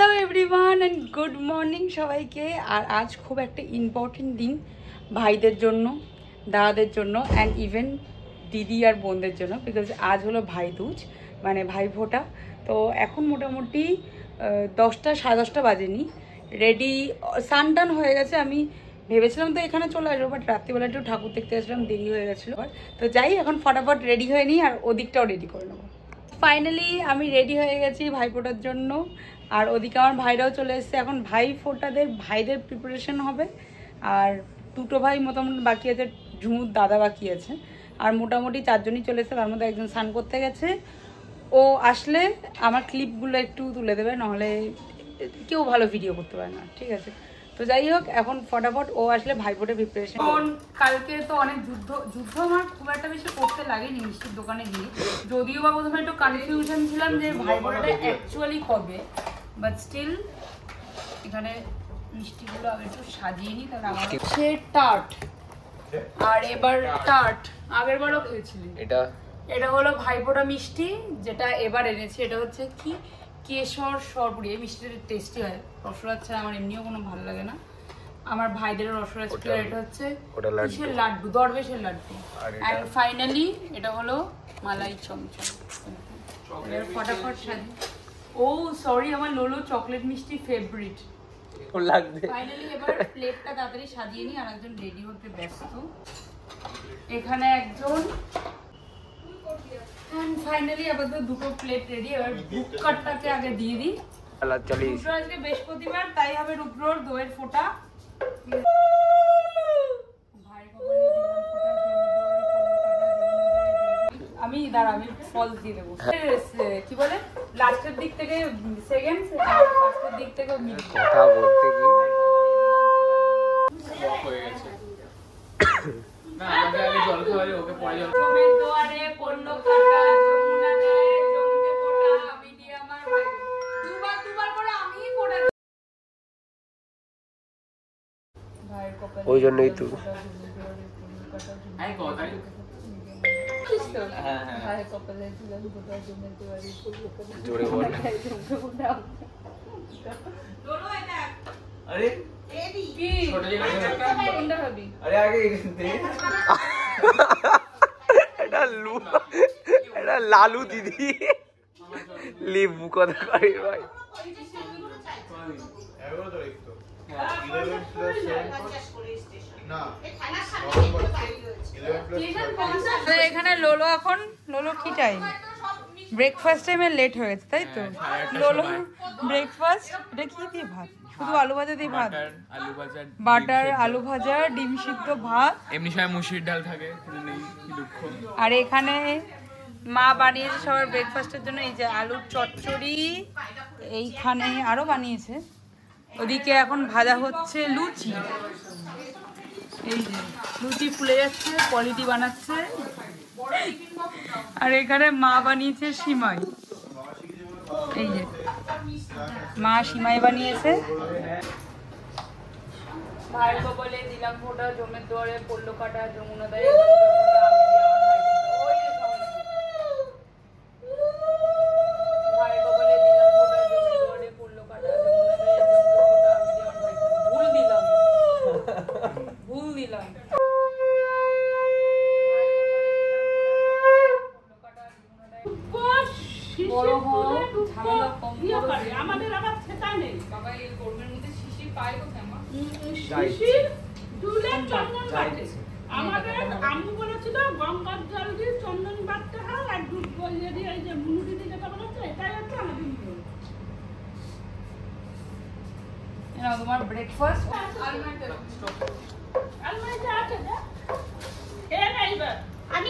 Hello everyone and good morning সবাইকে। আর আজ খুব একটা ইম্পর্টেন্ট দিন ভাইদের জন্য, দাদাদের জন্য অ্যান্ড ইভেন দিদি আর বোনদের জন্য, বিকজ আজ হলো ভাই দুজ মানে ভাই ফোঁটা। তো এখন মোটামুটি 10টা সাড়ে 10টা বাজেনি, রেডি স্নান টান হয়ে গেছে। আমি ভেবেছিলাম তো এখানে চলে আসবো, বাট রাত্রিবেলা একটু ঠাকুর দেখতে আসলাম, দেরি হয়ে গেছিলো। তো যাই এখন ফটাফট রেডি হয়ে নিই আর ওদিকটাও রেডি করে নেবো। ফাইনালি আমি রেডি হয়ে গেছি ভাই ফোঁটার জন্য, আর ওদিকে আমার ভাইরাও চলে এসছে। এখন ভাই ফোঁটাদের ভাইদের প্রিপারেশন হবে, আর দুটো ভাই মোটামুটি বাকি আছে, ঝুমুর দাদা বাকি আছে, আর মোটামুটি 4 জনই চলে এসছে। তার মধ্যে একজন স্নান করতে গেছে, ও আসলে আমার ক্লিপগুলো একটু তুলে দেবে, নাহলে কেউ ভালো ভিডিও করতে পারে না, ঠিক আছে? তো যাই হোক, এখন ফটাফট ও আসলে ভাইফোঁটার প্রিপারেশন। কালকে তো অনেক যুদ্ধ আমার খুব একটা বেশি করতে লাগেনি মিষ্টির দোকানে গিয়ে, যদিও বা প্রথমে একটু কনফিউশন ছিলাম যে ভাইফোঁটাটা অ্যাকচুয়ালি কবে, বাট স্টিল এখানে মিষ্টিগুলো আগে একটু সাজিয়ে নিই। তাহলে আমার সে টার্ট, আর এবার টার্ট আগের বারও খেয়েছিলি। এটা হলো ভাইফোঁটা মিষ্টি যেটা এবার এনেছি। এটা হচ্ছে কি কেশর সরপুরি। এই মিষ্টিটা টেস্টি হয়, রসগোল্লা ছাড়া আমার এমনিও কোনো ভালো লাগে না, আমার ভাইদেরও রসগোল্লা ছিল। এটা হচ্ছে কিসের লাড্ডু, দরবেশের লাড্ডু। আর ফাইনালি এটা হলো মালাই চমচম। ফটাফট সাজি। ও সরি, আমার লোলো চকলেট মিষ্টি ফেভারিট লাগবে। ফাইনালি এবার প্লেটটা তাড়াতাড়ি সাজিয়ে নিই, আর একজন রেডি হতে ব্যস্ত। এখানে একজন ফাইনালি আপাতত দুটো প্লেট রেডি। এবার বুককাটটাকে আগে দিয়ে দিই। রুদ্র আজকে বৃহস্পতিবার, তাই হবে রুদ্রর দইয়ের ফোঁটা। আমি আমি ফল দিয়ে দেবো। কি বলে লাস্টের দিক থেকে সেকেন্ড, ফার্স্টের দিক থেকে কথা বলতে গিয়ে হয়ে গেছে। না আমাকে আগে জল খাওয়ালে ওকে পরে জল। জমের দুয়ারে পড়লো কাটা, যমুনা গায়ে জমকে ফোঁটা, আমি দিয়ে আমার ভাই দুবার করে আমিই ফোঁটা। ভাইয়ের কপালে ওই জন্যই তো আই কথাই কিসতো। হ্যাঁ হ্যাঁ ভাইয়ের কপালে দিলাম ফোঁটা, জমের দুয়ারে পড়লো কাটা, জোরে বল জমকে ফোঁটা। দোনো এটা আরে কি ছোট জায়গা কোনটা ভাবি? আরে আগে দে। এটা লালু দিদি লিবু কথা কই ভাই। এবারে তো একটু না এখানে লোলো এখন লোলো কি টাইম? ব্রেকফাস্ট টাইমে লেট হয়ে গেছে, তাই তো? লোলো ব্রেকফাস্ট এটা কি দিয়ে ভাত? শুধু আলু ভাজা দিয়ে ভাত, বাটার আলু ভাজা, ডিম সিদ্ধ, ভাত, এমনি সময় মুসুরির ডাল থাকে। আর এখানে মা বানিয়েছে সবার ব্রেকফাস্টের জন্য এই যে আলুর চচ্চড়ি, এইখানে আরো বানিয়েছে। ওদিকে এখন ভাজা হচ্ছে লুচি, এই যে লুচি ফুলে যাচ্ছে, পলিটি বানাচ্ছে। আর এখানে মা বানিয়েছে সিমাই, এই যে মা সিমাই বানিয়েছে। ভাইয়ের কপালে দিলাম ফোঁটা, জমের দুয়ারে পড়লো কাটা, যমুনা গায়ে ভাইয়ের কপালে দিলাম ফোঁটা, জমের দুয়ারে পড়লো কাটা, যমুনা গায়ে ভুল দিলাম বড় হোক ঝামেলা কম করে। আমাদের আবার সেটা নেই বাবা, এই গরমের মধ্যে শিশির পায় কোথায়? আমার শিশির দুলে চন্দন বাটে। আমাদের আম্মু বলেছিল গঙ্গার জল দিয়ে চন্দন বাটতে হয়, আর দুধ গলিয়ে দিয়ে এই যে মুড়ি দিয়ে যেটা বানাচ্ছে এটাই হচ্ছে আমাদের নিয়ম। এনাও তোমার ব্রেকফাস্ট। আলমারিতে আছে না এ নাইবা আমি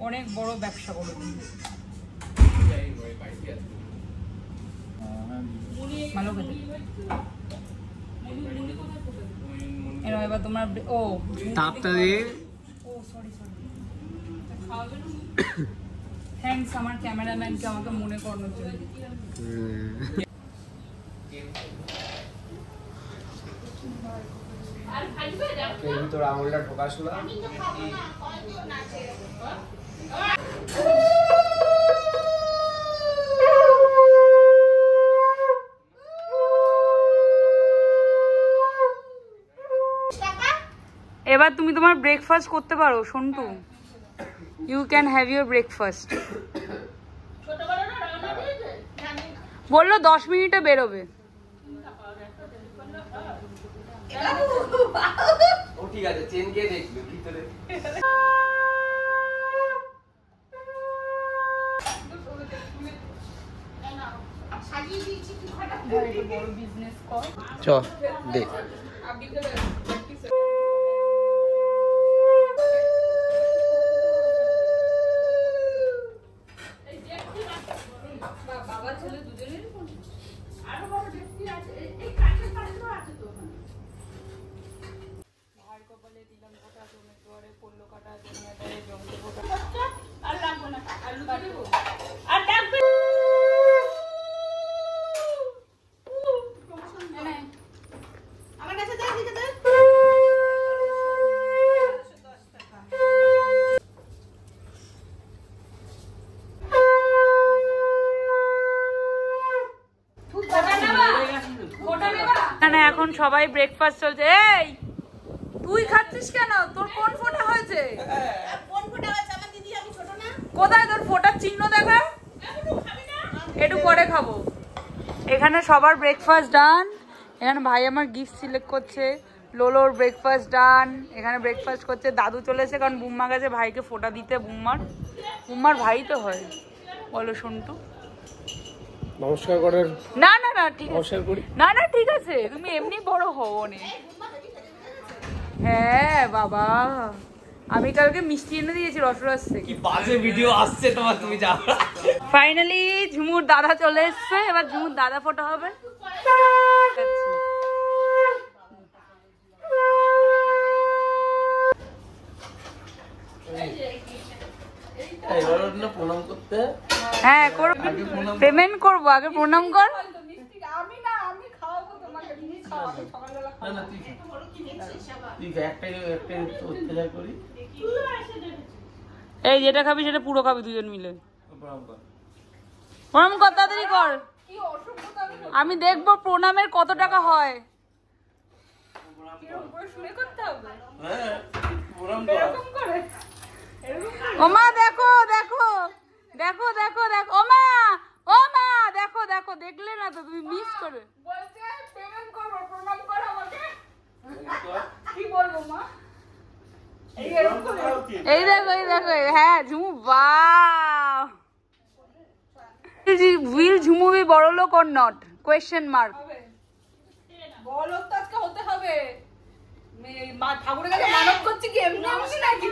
অনেক বড় ব্যবসা করে ভালো করে। এবার তোমার ও তাপটা দিয়ে ও সরি থ্যাঙ্কস আমার ক্যামেরাম্যানকে আমাকে মনে করানোর জন্য। আর ভাজবে এর ভিতরে আঙুলটা ঢোকাছিল। এবার তুমি তোমার ব্রেকফাস্ট করতে পারো Santu. You can have your breakfast. বললো 10 মিনিটে বেরোবে। ও ঠিক আছে, চেন কে দেখবে ভিতরে। চ দেখ এখন সবাই ব্রেকফাস্ট চলছে। এই তুই খাচ্ছিস কেন? তোর কোন ফোঁটা হয়েছে? কোথায় তোর ফোঁটার চিহ্ন দেখা? একটু পরে খাবো। এখানে সবার ব্রেকফাস্ট ডান। এখানে ভাই আমার গিফট সিলেক্ট করছে। লোলোর ব্রেকফাস্ট ডান। এখানে ব্রেকফাস্ট করছে। দাদু চলেছে কারণ বুম্মা গেছে ভাইকে ফোঁটা দিতে। বুম্মার ভাই তো হয়। বলো সন্টু। নমস্কার করার না না না ঠিক আছে, নমস্কার করি। না না ঠিক আছে, তুমি এমনি বড় হও অনেক। হ্যাঁ বাবা, আমি কালকে মিষ্টি এনে দিয়েছি রসরস থেকে। কি বাজে ভিডিও আসছে তোমার, তুমি যাও। ফাইনালি ঝুমুর দাদা চলে এসছে। এবার ঝুমুর দাদা ফোটা হবে। প্রণাম করতে। হ্যাঁ করব, পেমেন্ট করবো, আগে প্রণাম কর। এই যেটা খাবি সেটা পুরো খাবি দুজন মিলে। প্রণাম কর, তাড়াতাড়ি কর। আমি দেখবো প্রণামের কত টাকা হয়। ওমা দেখো দেখো দেখো দেখো দেখো, ওমা ওমা দেখো দেখো, দেখলে না তো তুমি মিস করে। এই দেখো এই দেখো, হ্যাঁ ঝুমু, বাহ। উইল ঝুমু বি বড় লোক অর নট? Question mark. বড় লোক তো আজকে হতে হবে। ঠাকুরের কাছে মানত করছে কি এমনি এমনি নাকি?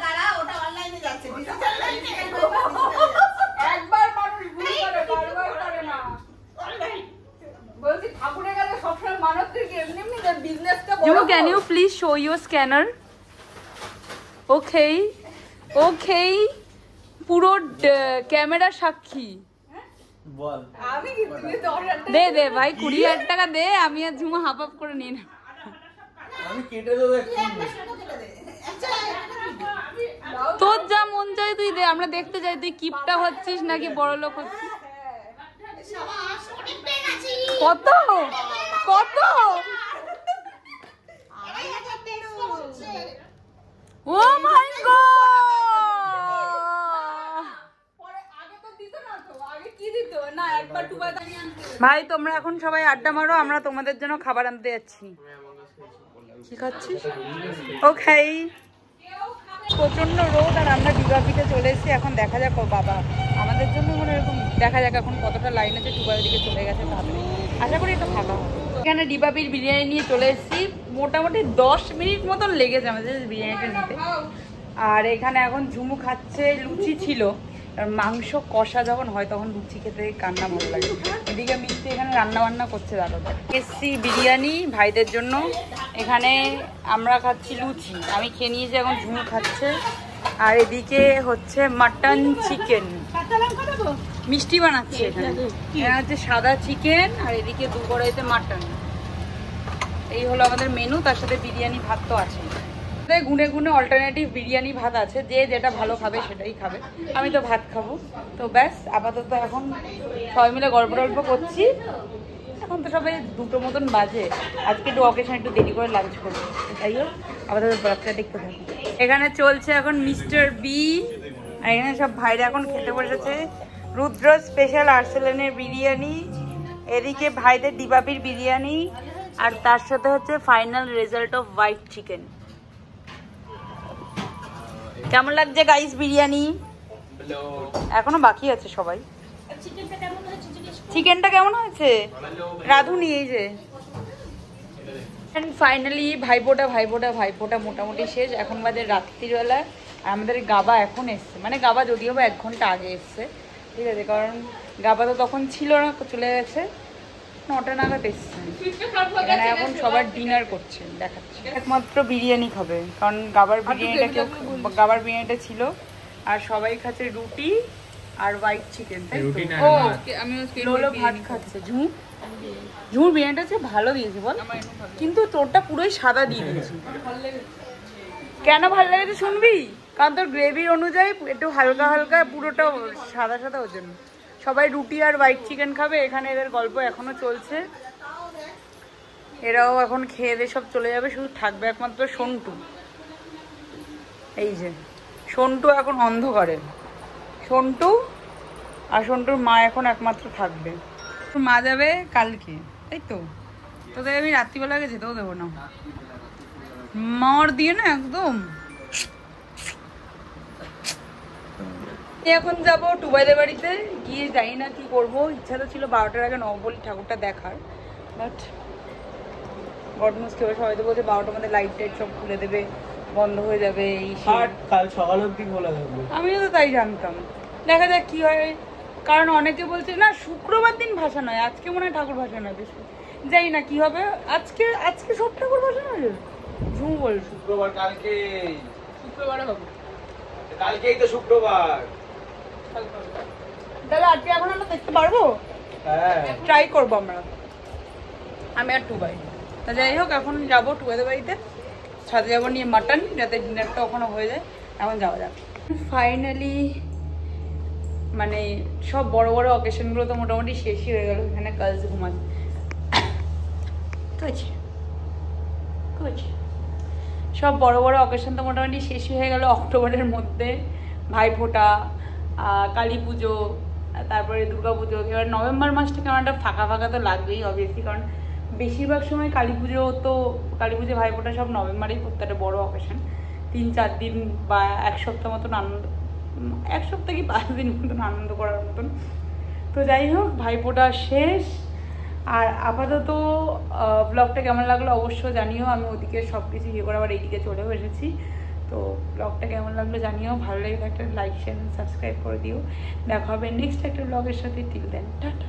দাঁড়া ওটা অনলাইনে যাচ্ছে। একবার মানুষ ভুল করে, বারবার করে না। বলছি ঠাকুরের কাছে সবসময় মানত করে কি এমনি এমনি বিজনেসটা বড়। Jimmy, can you please show your scanner? Okay, okay. পুরো ক্যামেরা সাক্ষী। বল। আমি কি তুমি তো দে দে ভাই, 20,000 টাকা দে, আমি আর ঝুমা হাফ হাফ করে নিই না। আমি কেটে দেবো একটু। তোর যা মন চাই তুই দে, আমরা দেখতে চাই তুই কিপটা হচ্ছিস নাকি বড় লোক হচ্ছিস। কত কত? ও মাই গড! ভাই তোমরা এখন সবাই আড্ডা মারো, আমরা তোমাদের জন্য খাবার আনতে যাচ্ছি। কি খাচ্ছিস? ওকে, প্রচন্ড রোদ আর আমরা ডিবাপিতে চলে এসেছি। এখন দেখা যাক বাবা আমাদের জন্য মনে এরকম, দেখা যাক এখন কতটা লাইন আছে। টুবারের দিকে চলে গেছে, তাহলে আশা করি একটু ফাঁকা হবে। এখানে ডিবাপির বিরিয়ানি নিয়ে চলে এসেছি। মোটামুটি 10 মিনিট মতন লেগেছে আমাদের বিরিয়ানিটা নিতে। আর এখানে এখন ঝুমু খাচ্ছে, লুচি ছিল। মাংস কষা যখন হয় তখন লুচি খেতে কান্না ভালো লাগে। এদিকে মিষ্টি এখানে রান্না বান্না করছে দাদা। এসছি বিরিয়ানি ভাইদের জন্য। এখানে আমরা খাচ্ছি লুচি, আমি খেয়ে নিয়েছি, এখন ঝুমু খাচ্ছে। আর এদিকে হচ্ছে মাটন চিকেন, মিষ্টি বানাচ্ছে। এখানে হচ্ছে সাদা চিকেন আর এদিকে 2 কড়াইতে মাটন। এই হলো আমাদের মেনু, তার সাথে বিরিয়ানি ভাত তো আছে। গুনে গুনে অল্টারনেটিভ বিরিয়ানি ভাত আছে, যে যেটা ভালো খাবে সেটাই খাবে। আমি তো ভাত খাবো। তো ব্যাস, আপাতত এখন সবাই মিলে গল্প টল্প করছি। এখন তো সবাই 2টো মতন বাজে। আজকে একটু অকেশন একটু দেরি করে লাঞ্চ করবো। তাই হোক, আপাতত ব্লগটা দেখতে থাকি। এখানে চলছে এখন মিস্টার বি, আর এখানে সব ভাইরা এখন খেতে বসেছে রুদ্র স্পেশাল আর্সেলানের বিরিয়ানি, এদিকে ভাইদের ডিবাবির বিরিয়ানি, আর তার সাথে হচ্ছে final result off white chicken. কেমন লাগছে গাইস বিরিয়ানি? এখনো বাকি আছে সবাই। চিকেনটা কেমন হয়েছে রাধুনি? এই যে ফাইনালি ভাইপোটা মোটামুটি শেষ। এখন বাজে রাত্রিবেলা, আর আমাদের গাবা এখন এসছে, মানে গাবা যদিও বা 1 ঘন্টা আগে এসছে, ঠিক আছে, কারণ গাবা তো তখন ছিল না, চলে গেছে 9টা নাগাদ এসছে। এখানে এখন সবার ডিনার করছে, দেখাচ্ছে। একমাত্র বিরিয়ানি খাবে, কারণ গাবার বিরিয়ানিটা ছিল, আর সবাই খাচ্ছে রুটি আর হোয়াইট চিকেন। ও আমি লোলো ভাত খাচ্ছে। ঝুমুর বিরিয়ানিটা হচ্ছে ভালো দিয়েছে বল, কিন্তু তোরটা পুরোই সাদা দিয়ে দিয়েছে। কেন ভালো লেগেছে শুনবি? কারণ তোর গ্রেভির অনুযায়ী একটু হালকা হালকা, পুরোটা সাদা সাদা, ওর জন্য। সবাই রুটি আর হোয়াইট চিকেন খাবে। এখানে এদের গল্প এখনো চলছে, এরাও এখন খেয়ে দিয়ে সব চলে যাবে, শুধু থাকবে একমাত্র সন্টু। এই যে সন্টু এখন অন্ধকারে, সন্টু আর সন্টুর মা এখন একমাত্র থাকবে। মা যাবে কালকে, তাই তো? তোদের আমি রাত্রিবেলা আগে যেতেও দেবো না, মার দিয়ে না একদম। এখন যাবো টুবাইদের বাড়িতে, গিয়ে জানি না কি করবো। ইচ্ছা তো ছিল 12টার আগে নববলী ঠাকুরটা দেখার, বাট গড নোজ কি হবে। সবাই তো বলছে 12টার মধ্যে লাইট টাইট সব খুলে দেবে, বন্ধ হয়ে যাবে। এই কাল সকাল অবধি খোলা থাকবে। আমিও তো তাই জানতাম, দেখা যাক কি হয়। কারণ অনেকে বলছে না শুক্রবার দিন ভাষা নয়, আজকে মনে হয় ঠাকুর ভাষা নয়, বেশি জানি না কি হবে। আজকে সব ঠাকুর ভাষা নয়, ঝুমু বল শুক্রবার কালকে, শুক্রবারে হবে, কালকেই তো শুক্রবার। তাহলে আজকে এখন আমরা দেখতে পারবো? হ্যাঁ, ট্রাই করবো আমরা, আমি আর টুবাই। তা যাই হোক, এখন যাবো টুবাইদের বাড়িতে, সাথে যাবো নিয়ে মাটন, যাতে ডিনারটা ওখানে হয়ে যায়। এখন যাওয়া যাক। ফাইনালি মানে সব বড় বড় অকেশনগুলো তো মোটামুটি শেষই হয়ে গেল। এখানে কাজ সব বড় বড় অকেশন তো মোটামুটি শেষই হয়ে গেল অক্টোবরের মধ্যে। ভাইফোঁটা, কালী পুজো, তারপরে দুর্গা পুজো। এবার নভেম্বর মাসটা কেমন একটা ফাঁকা ফাঁকা তো লাগবেই অবভিয়াসলি, কারণ বেশিরভাগ সময় কালী পুজো ভাইফোঁটা সব নভেম্বরেই করতে, একটা বড়ো অকেশন। 3-4 দিন বা 1 সপ্তাহ মতন আনন্দ, 1 সপ্তাহ কি 5 দিন মতন আনন্দ করার মতন। তো যাই হোক, ভাইফোঁটা শেষ। আর আপাতত ব্লগটা কেমন লাগলো অবশ্যই জানিও। আমি ওদিকে সব কিছু ইয়ে করে আবার এইদিকে চলেও এসেছি। তো ব্লগটা কেমন লাগলো জানিও, ভালো লাগলে একটা লাইক শেয়ার সাবস্ক্রাইব করে দিও। দেখা হবে নেক্সট একটা ব্লগের সাথে। Till then tata.